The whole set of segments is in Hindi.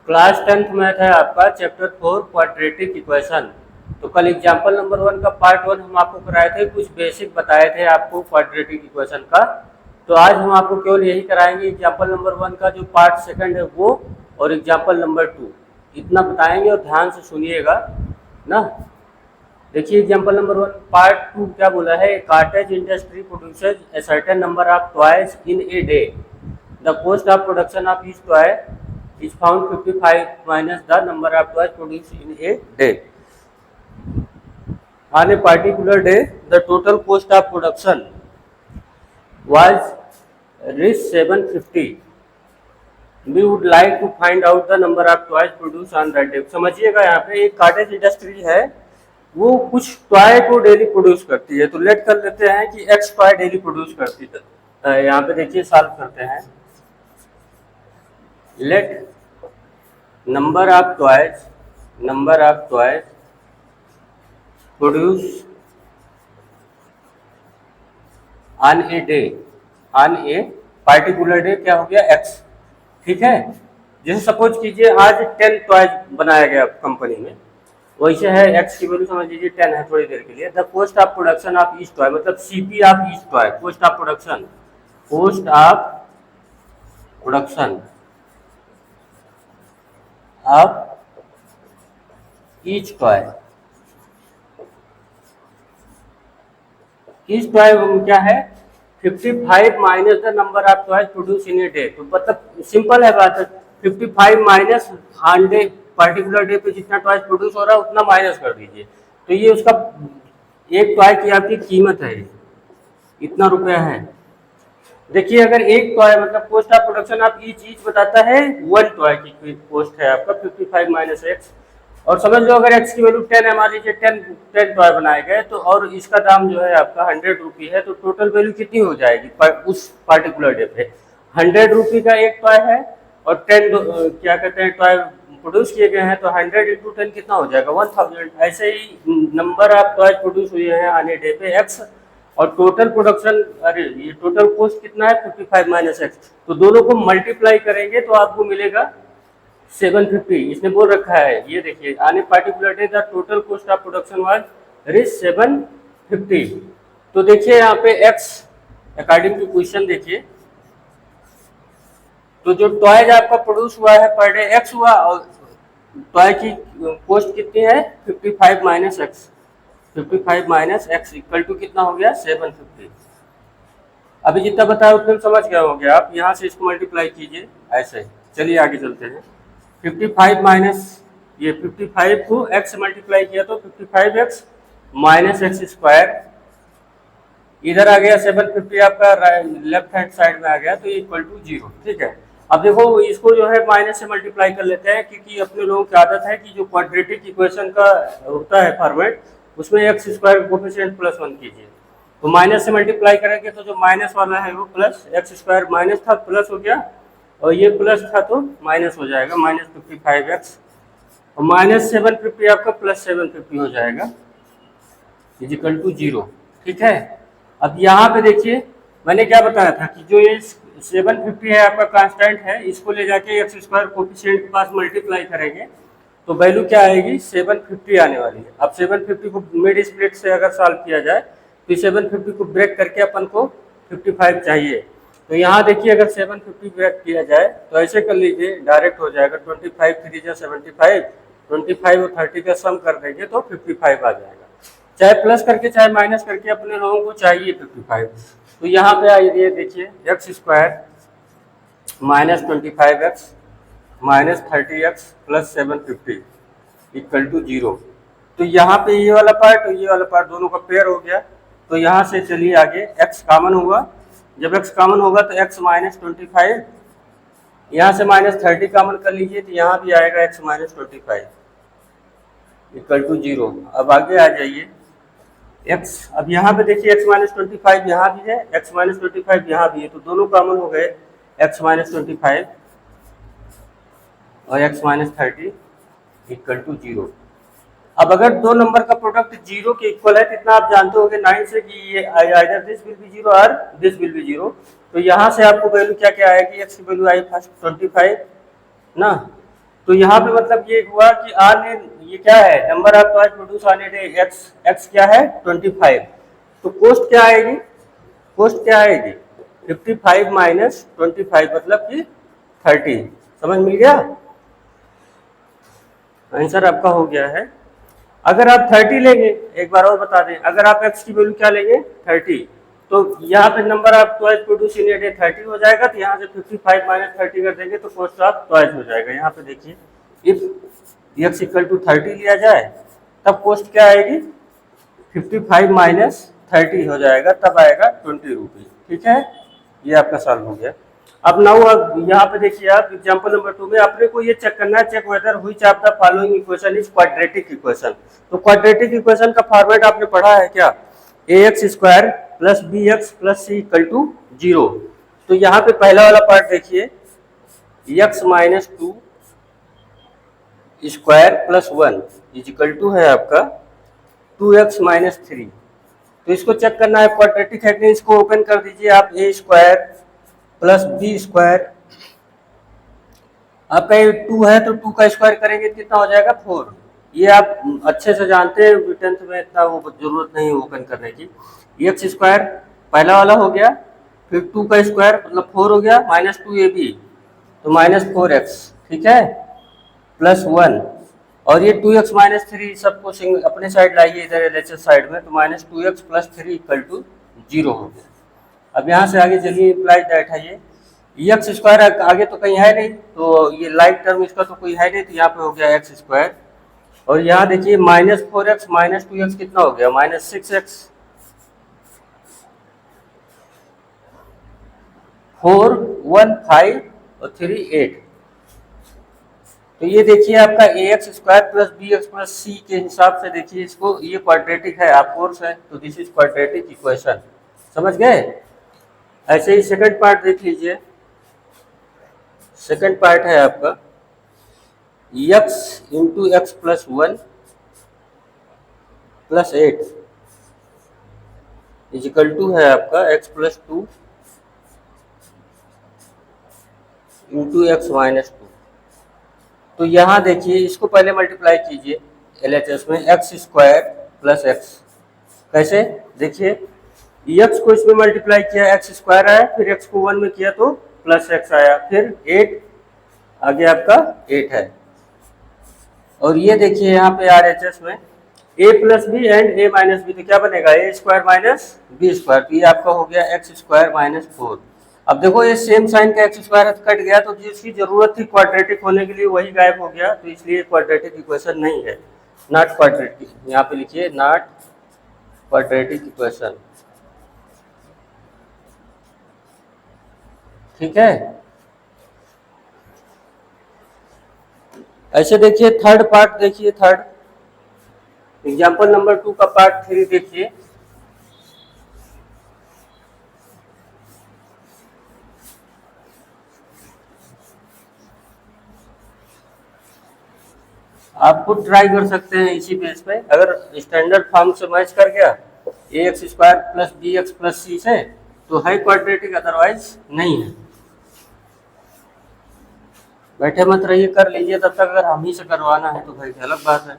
क्लास 10th मैथ है आपका चैप्टर 4 क्वाड्रेटिक इक्वेशन। तो कल एग्जाम्पल नंबर 1 का पार्ट 1 हम आपको कराए थे, कुछ बेसिक बताए थे आपको क्वाड्रेटिक इक्वेशन का। तो आज हम आपको केवल यही कराएंगे, एग्जाम्पल नंबर 1 का जो पार्ट सेकंड है वो, और एग्जाम्पल नंबर 2 इतना बताएंगे और ध्यान से सुनिएगा ना। देखिए एग्जाम्पल नंबर 1 पार्ट 2 क्या बोला है, cottage industry produces a certain number of toys in a day. The cost of production of each toy is found 55 minus the number of toys produced in a day. On a particular day, the total cost of production was rupees 750. We would like to find out the number of toys produced on that day. समझिएगा यहाँ पे एक कार्टेज इंडस्ट्री है, वो कुछ टॉय को डेली प्रोड्यूस करती है। तो लेट कर लेते हैं कि एक्स टॉय डेली प्रोड्यूस करती है। यहाँ पे देखिए सॉल्व करते हैं। Let number of toys produced on a day, on a particular day क्या हो गया x। ठीक है, जैसे सपोज कीजिए आज 10 टॉयज बनाया गया कंपनी में, वैसे है x की वैल्यू समझ लीजिए 10 है थोड़ी देर के लिए। The cost of production of each toy, मतलब CP of each toy, cost of production of each toy. Each toy क्या है, 55 minus the number of toys produce in a day. तो मतलब सिंपल है बात, 55 minus on day, particular day पे जितना टॉयज प्रोड्यूस हो रहा है उतना माइनस कर दीजिए। तो ये उसका एक टॉय की आपकी कीमत है, इतना रुपया है। देखिए अगर एक टॉय मतलब cost of production of each बताता है, 1 टॉय की कॉस्ट है आपका 55 माइनस एक्स। और समझ लो अगर x की वैल्यू 10 है, मान लीजिए 10 टॉय बनाए गए, तो और इसका दाम जो है आपका 100 रुपी है, तो टोटल वैल्यू कितनी हो जाएगी उस पार्टिकुलर डे पे। 100 रुपी का एक टॉय है और 10 क्या कहते हैं टॉय प्रोड्यूस किए गए हैं, तो 100 इंटू 10 कितना हो जाएगा 1000। ऐसे ही नंबर ऑफ टॉय प्रोड्यूस हुए हैं आने डे पे x, और टोटल प्रोडक्शन, अरे ये टोटल कॉस्ट कितना है 55 माइनस एक्स। तो दोनों को मल्टीप्लाई करेंगे तो आपको मिलेगा 750। इसने बोल रखा है, ये देखिए आने particular day the total cost of production was rupees 750। तो देखिए यहाँ पे x अकॉर्डिंग टू क्वेश्चन देखिए, तो जो टॉयज आपका प्रोड्यूस हुआ है पर डे x हुआ, और टॉय की कॉस्ट कितनी है 55 minus X. 55 minus X equal to कितना हो गया 750। अभी जितना बताया उतना समझ गए होंगे आप, यहाँ से इसको मल्टीप्लाई कीजिए ऐसे। चलिए आगे चलते हैं। 55 माइनस ये 55 को x से मल्टीप्लाई किया तो 55x माइनस एक्स स्क्वायर, इधर आ गया 750 आपका लेफ्ट हैंड साइड में आ गया, तो ये इक्वल टू 0। ठीक है, अब देखो इसको जो है माइनस से मल्टीप्लाई कर लेते हैं, क्योंकि अपने लोगों की आदत है कि जो क्वाड्रेटिक इक्वेशन का होता है फॉर्मेट, उसमें एक्स स्क्वायर कोफिशिएंट +1 कीजिए। तो माइनस से मल्टीप्लाई करेंगे तो जो माइनस वाला है वो प्लस, एक्स स्क्वायर माइनस था प्लस हो गया, और ये प्लस था तो माइनस हो जाएगा, माइनस 55x, और माइनस 750 आपका प्लस 750 हो जाएगा, इज इक्वल टू 0। ठीक है, अब यहाँ पे देखिए मैंने क्या बताया था कि जो ये 750 है आपका कांस्टेंट है, इसको ले जाके एक्स स्क्वायर कोफिशिएंट के पास मल्टीप्लाई करेंगे तो वैल्यू क्या आएगी 750 आने वाली है। अब 750 को मिड स्प्लिट से अगर सॉल्व किया जाए तो 750 को ब्रेक करके अपन को 55 चाहिए। तो यहाँ देखिए अगर 750 ब्रेक किया जाए तो ऐसे कर लीजिए, डायरेक्ट हो जाएगा 25 3 जा 75, 25 और 30 का सम कर देंगे तो 55 आ जाएगा। चाहे प्लस करके चाहे माइनस करके अपने लोगों को चाहिए 55। तो यहाँ पे आइए देखिए X square minus 25x minus 30x plus 750 equal to 0। तो यहाँ पे ये वाला पार्ट और ये वाला पार्ट दोनों का पेयर हो गया। तो यहाँ से चलिए आगे x कॉमन होगा, जब x कॉमन होगा तो x माइनस 25, यहाँ से माइनस 30 कॉमन कर लीजिए तो यहाँ भी आएगा x माइनस 25 इक्वल टू 0। अब आगे आ जाइए x, अब यहाँ पे देखिए x माइनस 25 यहाँ भी है, x माइनस 25 यहाँ भी है, तो दोनों कॉमन हो गए x माइनस 25 और x माइनस 30 इक्वल टू 0। अब अगर दो नंबर का प्रोडक्ट 0 के इक्वल है तो इतना आप जानते होंगे 9 से कि ये आइदर दिस विल बी 0 और दिस विल बी 0। तो यहाँ से आपको वैल्यू क्या क्या आएगी, x की वैल्यू आई फर्स्ट 25 ना, तो यहाँ पे मतलब ये हुआ कि आर ने, ये क्या है, number of toys produce on a day, x क्या है 25। तो कोस्ट क्या आएगी, कोस्ट क्या आएगी 55 माइनस 25 मतलब कि 30। समझ मिल गया, आंसर आपका हो गया है। अगर आप 30 लेंगे, एक बार और बता दें, अगर आप x की वैल्यू क्या लेंगे 30, तो यहाँ पे number of toys produce in a day 30 हो जाएगा, तो यहाँ से 55 माइनस 30 कर देंगे तो कॉस्ट ऑफ टॉयज हो जाएगा। यहाँ पे देखिए इफ x इक्वल टू 30 लिया जाए तब कॉस्ट क्या आएगी 55 माइनस 30 हो जाएगा, तब आएगा 20 रुपीज। ठीक है, ये आपका सॉल्व हो गया। अब नाउ अब यहाँ पे देखिए आप एग्जांपल नंबर 2 में अपने को ये चेक करना है, check whether which of the following equation is quadratic equation. तो क्वाड्रेटिक इक्वेशन का फॉर्मेट आपने पढ़ा है क्या, ax square plus bx plus c equal to 0। तो यहाँ पे पहला वाला पार्ट देखिए, x minus 2 square plus 1 is equal to है आपका 2x माइनस 3। तो इसको चेक करना है क्वाड्रेटिक है कि नहीं, इसको ओपन कर दीजिए आप, a square plus b square, आपका ये 2 है तो 2 का स्क्वायर करेंगे कितना हो जाएगा 4। ये आप अच्छे से जानते हैं, टेंथ में इतना वो जरूरत नहीं है ओपन करने की। एक्स स्क्वायर पहला वाला हो गया, फिर 2 का स्क्वायर मतलब 4 हो गया, माइनस 2ab तो माइनस 4x, ठीक है, प्लस 1, और ये 2x माइनस 3 सबको अपने साइड लाइए इधर एलएचएस साइड में, तो minus 2x plus 3 equal to 0 हो गया। अब यहाँ से आगे चलिए इम्प्लाइड दैट है, ये एक्स स्क्वायर आगे तो कहीं है नहीं, तो ये लाइक टर्म इसका तो कोई है नहीं, तो यहाँ पे हो गया एक्स स्क्वायर, और यहाँ देखिए माइनस 4x माइनस 2x कितना हो गया माइनस 6x, 4 1 5 और 3 8। तो ये देखिए आपका ax square plus bx plus c के हिसाब से देखिए इसको, ये क्वाड्रेटिक है ऑफ कोर्स है, तो दिस इज क्वाड्रेटिक इक्वेशन। समझ गए। ऐसे ही सेकंड पार्ट देख लीजिए, सेकंड पार्ट है आपका x into x plus 1 plus 8 is equal to है आपका x प्लस 2 इंटू एक्स माइनस 2। तो यहाँ देखिए इसको पहले मल्टीप्लाई कीजिए LHS में, एक्स स्क्वायर प्लस एक्स, कैसे देखिए एक्स को इसमें मल्टीप्लाई किया एक्स स्क्वायर आया, फिर एक्स को 1 में किया तो प्लस एक्स आया, फिर 8 आगे आपका 8 है, और ये देखिए यहाँ पे RHS में a plus b and a minus b, तो क्या बनेगा a square minus b square, तो ये आपका हो गया एक्स स्क्वायर माइनस 4। अब देखो ये सेम साइन का एक्स स्क्वायर कट गया, तो जिसकी जरूरत थी क्वाड्रेटिक होने के लिए वही गायब हो गया, तो इसलिए क्वाड्रेटिक इक्वेशन नहीं है, नॉट क्वाड्रेटिक। यहाँ पे लिखिए नॉट क्वाड्रेटिक इक्वेशन, ठीक है। ऐसे देखिए थर्ड पार्ट देखिए, थर्ड एग्जाम्पल नंबर 2 का पार्ट 3 देखिए, आप खुद ट्राई कर सकते हैं इसी बेस पे, अगर स्टैंडर्ड फॉर्म से मैच कर गया A X square plus B X plus C से तो है क्वाड्रेटिक, अदरवाइज नहीं है। बैठे मत रहिए, कर लीजिए तब तक, अगर हम ही से करवाना है तो भाई अलग बात है।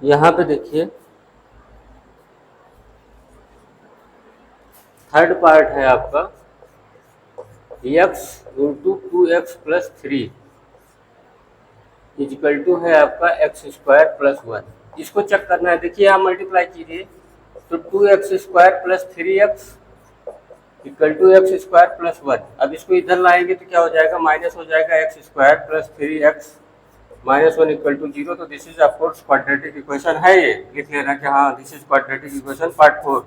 यहाँ पे देखिए थर्ड पार्ट है आपका x into 2x plus 3 is equal to है आपका एक्स स्क्वायर प्लस 1। इसको चेक करना है, देखिए आप मल्टीप्लाई कीजिए तो 2x square plus 3x equal to x square plus 1। अब इसको इधर लाएंगे तो क्या हो जाएगा, माइनस हो जाएगा X square plus 3x minus 1 equal to 0। तो this is of course quadratic equation है, ये लिख लेना कि हाँ this is quadratic equation part 4।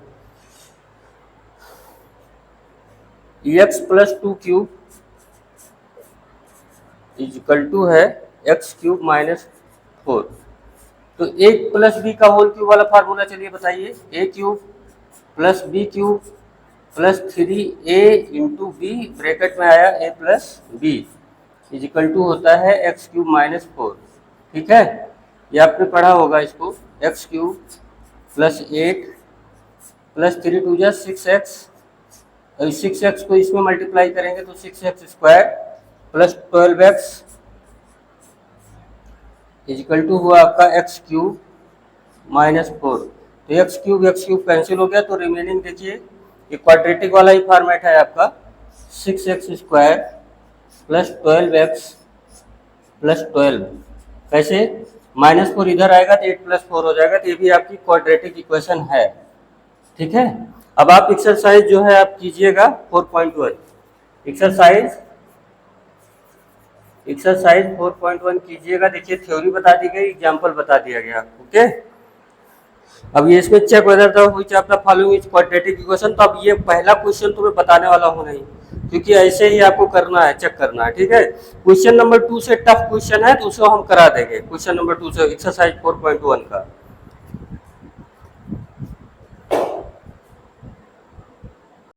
X plus 2 cube is equal to है एक्स क्यूब माइनस 4। तो ए प्लस बी का होल क्यूब वाला फार्मूला चलिए बताइए, A cube plus B cube plus 3a into B bracket में आया a plus B is equal to होता है एक्स क्यूब माइनस 4। ठीक है, ये आपने पढ़ा होगा इसको, एक्स क्यूब प्लस 8 प्लस 3 2 जा 6x अभी 6x को इसमें मल्टीप्लाई करेंगे तो 6x square plus 12x is equal to हुआ आपका एक्स क्यूब -4। तो एक्स क्यूब कैंसिल हो गया, तो रिमेनिंग देखिए ये क्वाड्रेटिक वाला ही फॉर्मेट है आपका 6x square plus 12x plus 12। कैसे? -4 इधर आएगा तो 8 + 4 हो जाएगा, तो ये भी आपकी क्वाड्रेटिक इक्वेशन है। ठीक है, अब आप एक्सरसाइज जो है आप कीजिएगा 4.1। एक्सरसाइज 4.1 कीजिएगा। देखिए थ्योरी बता दी गई, एग्जाम्पल बता दिया गया। ओके, अब ये इसमें check whether the which of the following is quadratic equation. तो अब ये पहला क्वेश्चन तो मैं बताने वाला हूँ नहीं, क्योंकि ऐसे ही आपको करना है, चेक करना है। ठीक है, क्वेश्चन नंबर 2 से टफ क्वेश्चन है तो उसको हम करा देंगे। क्वेश्चन नंबर 2 से एक्सरसाइज 4.1 का